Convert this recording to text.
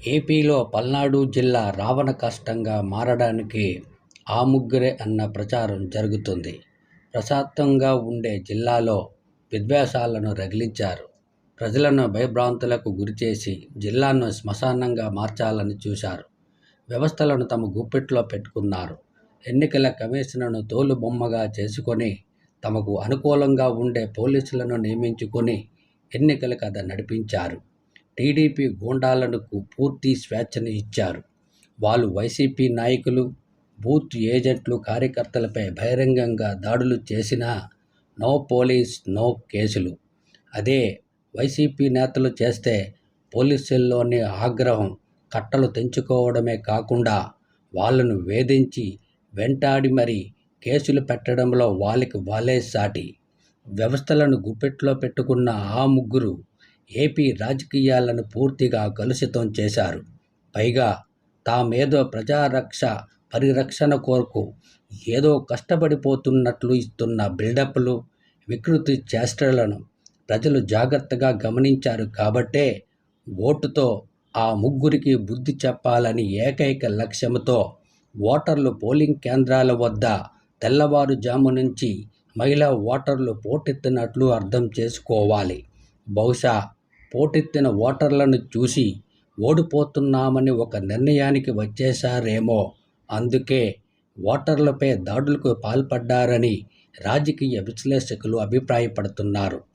ఏపీలో పల్నాడు జిల్లా రావణ కష్టంగా మారడానికి ఆ ముగ్గురే అన్న ప్రచారం జరుగుతుంది. ప్రశాంతంగా ఉండే జిల్లాలో విద్వేషాలను రగిలించారు. ప్రజలను భయభ్రాంతులకు గురిచేసి జిల్లాను శ్మశానంగా మార్చాలని చూశారు. వ్యవస్థలను తమ గుప్పిట్లో పెట్టుకున్నారు. ఎన్నికల కమిషన్ను తోలుబొమ్మగా చేసుకొని తమకు అనుకూలంగా ఉండే పోలీసులను నియమించుకొని ఎన్నికల కథ నడిపించారు. టీడీపీ గూండాలకు పూర్తి స్వేచ్ఛను ఇచ్చారు. వాళ్ళు వైసీపీ నాయకులు, బూత్ ఏజెంట్లు, కార్యకర్తలపై బహిరంగంగా దాడులు చేసినా నో పోలీస్ నో కేసులు. అదే వైసీపీ నేతలు చేస్తే పోలీసుల్లోని ఆగ్రహం కట్టలు తెంచుకోవడమే కాకుండా వాళ్ళను వేధించి వెంటాడి మరీ కేసులు పెట్టడంలో వాళ్ళే సాటి. వ్యవస్థలను గుప్పెట్లో పెట్టుకున్న ఆ ముగ్గురు ఏపీ రాజకీయాలను పూర్తిగా కలుషితం చేశారు. పైగా తామేదో పరిరక్షణ కొరకు ఏదో కష్టపడిపోతున్నట్లు ఇస్తున్న బిల్డప్లు, వికృతి చేష్టలను ప్రజలు జాగ్రత్తగా గమనించారు కాబట్టే ఓటుతో ఆ ముగ్గురికి బుద్ధి చెప్పాలని ఏకైక లక్ష్యంతో ఓటర్లు పోలింగ్ కేంద్రాల వద్ద తెల్లవారుజాము నుంచి మహిళా ఓటర్లు పోటెత్తినట్లు అర్థం చేసుకోవాలి. బహుశా పోటెత్తిన ఓటర్లను చూసి ఓడిపోతున్నామని ఒక నిర్ణయానికి వచ్చేశారేమో. అందుకే ఓటర్లపై దాడులకు పాల్పడ్డారని రాజకీయ విశ్లేషకులు అభిప్రాయపడుతున్నారు.